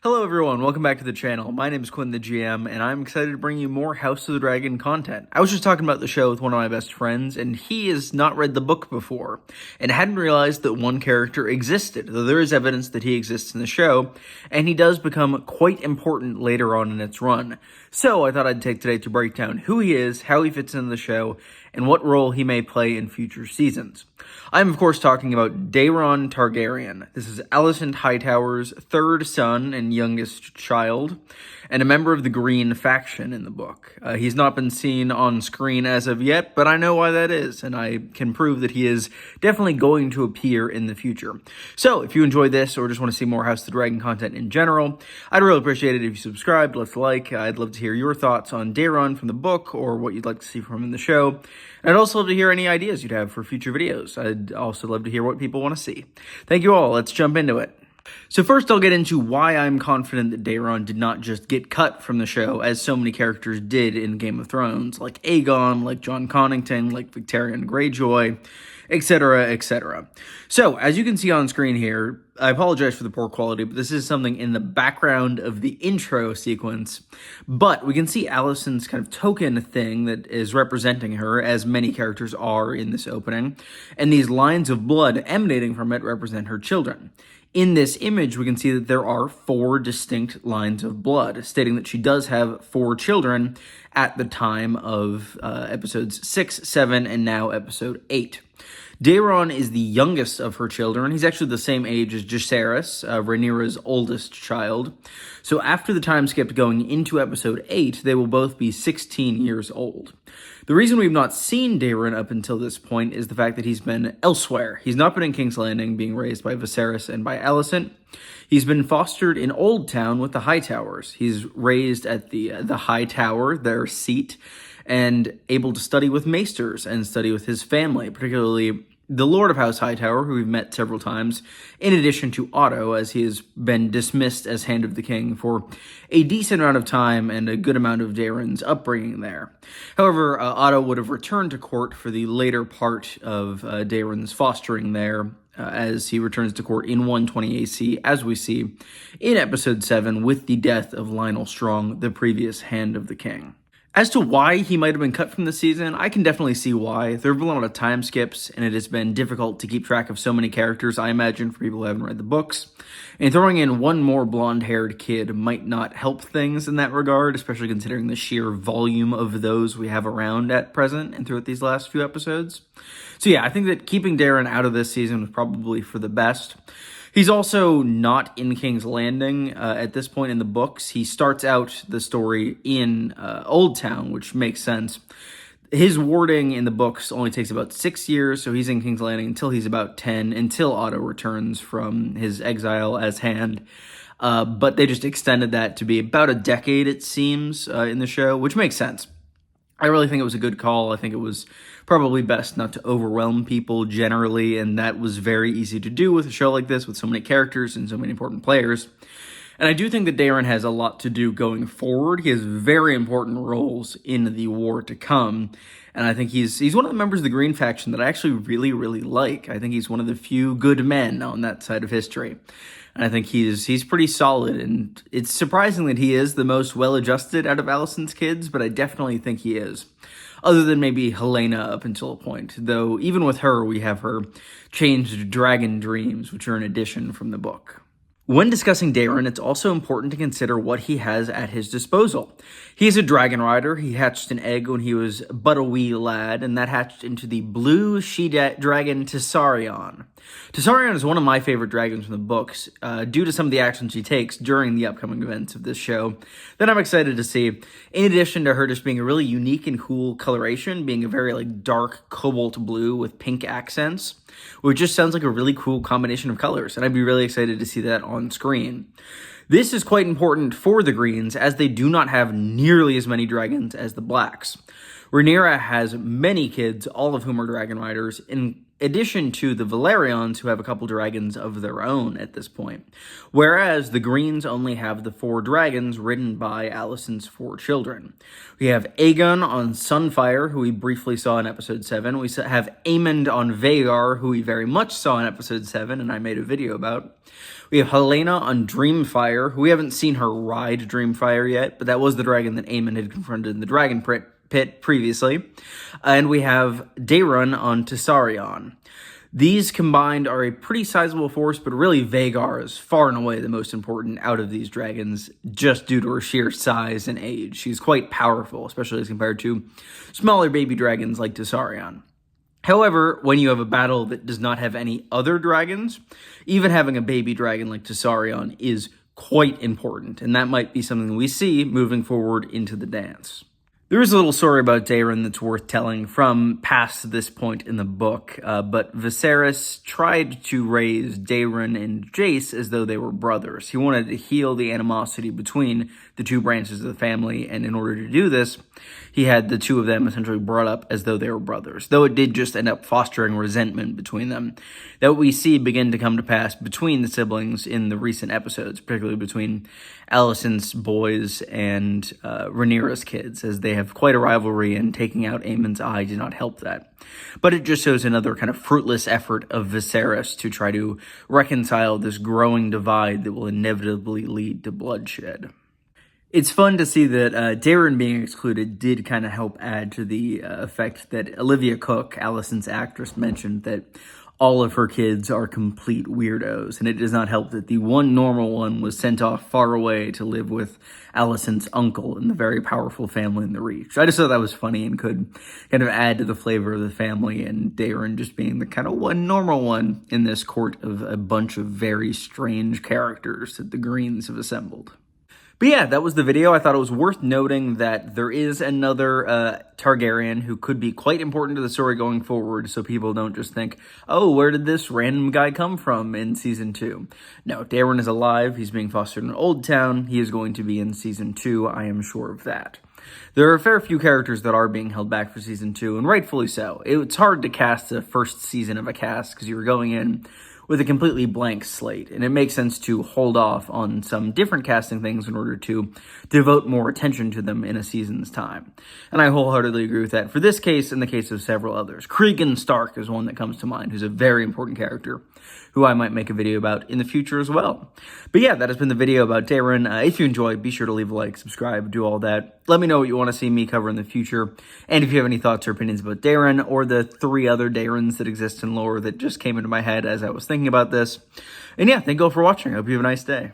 Hello everyone, welcome back to the channel. My name is Quinn the GM, and I'm excited to bring you more House of the Dragon content. I was just talking about the show with one of my best friends, and he has not read the book before, and hadn't realized that one character existed, though there is evidence that he exists in the show, and he does become quite important later on in its run. So I thought I'd take today to break down who he is, how he fits into the show, and what role he may play in future seasons. I'm of course talking about Daeron Targaryen. This is Alicent Hightower's third son and youngest child, and a member of the Green faction in the book. He's not been seen on screen as of yet, but I know why that is, and I can prove that he is definitely going to appear in the future. So, if you enjoy this, or just want to see more House of the Dragon content in general, I'd really appreciate it if you subscribed, left a like. I'd love to hear your thoughts on Daeron from the book, or what you'd like to see from him in the show. And I'd also love to hear any ideas you'd have for future videos. I'd also love to hear what people want to see. Thank you all, let's jump into it. So first I'll get into why I'm confident that Daeron did not just get cut from the show, as so many characters did in Game of Thrones, like Aegon, like Jon Connington, like Victarion Greyjoy, etc., etc. So, as you can see on screen here, I apologize for the poor quality, but this is something in the background of the intro sequence, but we can see Alicent's kind of token thing that is representing her, as many characters are in this opening, and these lines of blood emanating from it represent her children. In this image, we can see that there are 4 distinct lines of blood, stating that she does have 4 children at the time of episodes 6, 7, and now episode 8. Daeron is the youngest of her children. He's actually the same age as Jacaerys, Rhaenyra's oldest child. So after the time skip going into episode 8, they will both be 16 years old. The reason we've not seen Daeron up until this point is the fact that he's been elsewhere. He's not been in King's Landing, being raised by Viserys and by Alicent. He's been fostered in Old Town with the Hightowers. He's raised at the High Tower, their seat, and able to study with maesters and study with his family, particularly the Lord of House Hightower, who we've met several times, in addition to Otto, as he has been dismissed as Hand of the King for a decent amount of time and a good amount of Daeron's upbringing there. However, Otto would have returned to court for the later part of Daeron's fostering there, as he returns to court in 120 AC, as we see in episode 7, with the death of Lionel Strong, the previous Hand of the King. As to why he might have been cut from the season, I can definitely see why. There have been a lot of time skips, and it has been difficult to keep track of so many characters, I imagine, for people who haven't read the books. And throwing in one more blonde-haired kid might not help things in that regard, especially considering the sheer volume of those we have around at present and throughout these last few episodes. So yeah, I think that keeping Daeron out of this season was probably for the best. He's also not in King's Landing at this point in the books. He starts out the story in Old Town, which makes sense. His warding in the books only takes about 6 years, so he's in King's Landing until he's about 10, until Otto returns from his exile as Hand. But they just extended that to be about a decade, it seems, in the show, which makes sense. I really think it was a good call. I think it was probably best not to overwhelm people generally, and that was very easy to do with a show like this with so many characters and so many important players. And I do think that Daeron has a lot to do going forward. He has very important roles in the war to come, and I think he's one of the members of the Green faction that I actually really, really like. I think he's one of the few good men on that side of history. And I think he's pretty solid, and it's surprising that he is the most well-adjusted out of Alicent's kids, but I definitely think he is. Other than maybe Helena up until a point, though even with her, we have her changed dragon dreams, which are an addition from the book. When discussing Daeron, it's also important to consider what he has at his disposal. He is a dragon rider. He hatched an egg when he was but a wee lad, and that hatched into the blue she-dragon Tessarion. Tessarion is one of my favorite dragons from the books, due to some of the actions she takes during the upcoming events of this show that I'm excited to see, in addition to her just being a really unique and cool coloration, being a very dark cobalt blue with pink accents, which just sounds like a really cool combination of colors, and I'd be really excited to see that on screen. This is quite important for the Greens, as they do not have nearly as many dragons as the Blacks. Rhaenyra has many kids, all of whom are dragon riders, addition to the Valerians, who have a couple dragons of their own at this point. Whereas the Greens only have the 4 dragons ridden by Alicent's 4 children. We have Aegon on Sunfire, who we briefly saw in episode 7. We have Aemond on Vhagar, who we very much saw in episode 7, and I made a video about. We have Helena on Dreamfire, who we haven't seen her ride Dreamfire yet, but that was the dragon that Aemond had confronted in the Dragon Pit previously. And we have Daeron on Tessarion. These combined are a pretty sizable force, but really Vhagar is far and away the most important out of these dragons, just due to her sheer size and age. She's quite powerful, especially as compared to smaller baby dragons like Tessarion. However, when you have a battle that does not have any other dragons, even having a baby dragon like Tessarion is quite important, and that might be something we see moving forward into the dance. There is a little story about Daeron that's worth telling from past this point in the book, but Viserys tried to raise Daeron and Jace as though they were brothers. He wanted to heal the animosity between the 2 branches of the family, and in order to do this, he had the 2 of them essentially brought up as though they were brothers, though it did just end up fostering resentment between them that we see begin to come to pass between the siblings in the recent episodes, particularly between Alicent's boys and Rhaenyra's kids, as they have quite a rivalry, and taking out Aemond's eye did not help that. But it just shows another kind of fruitless effort of Viserys to try to reconcile this growing divide that will inevitably lead to bloodshed. It's fun to see that Daeron being excluded did kind of help add to the effect that Olivia Cook, Alicent's actress, mentioned that all of her kids are complete weirdos, and it does not help that the one normal one was sent off far away to live with Alicent's uncle in the very powerful family in the Reach. I just thought that was funny and could kind of add to the flavor of the family, and Daeron just being the kind of one normal one in this court of a bunch of very strange characters that the Greens have assembled. But yeah, that was the video. I thought it was worth noting that there is another Targaryen who could be quite important to the story going forward, so people don't just think, oh, where did this random guy come from in Season 2? No, Daeron is alive. He's being fostered in Old Town. He is going to be in Season 2. I am sure of that. There are a fair few characters that are being held back for Season 2, and rightfully so. It's hard to cast the first season of a cast because you were going in with a completely blank slate, and it makes sense to hold off on some different casting things in order to devote more attention to them in a season's time. And I wholeheartedly agree with that for this case and the case of several others. Cregan Stark is one that comes to mind, who's a very important character, who I might make a video about in the future as well. But yeah, that has been the video about Daeron. If you enjoyed, be sure to leave a like, subscribe, do all that. Let me know what you want to see me cover in the future. And if you have any thoughts or opinions about Daeron or the 3 other Daerons that exist in lore that just came into my head as I was thinking about this. And yeah, thank you all for watching. I hope you have a nice day.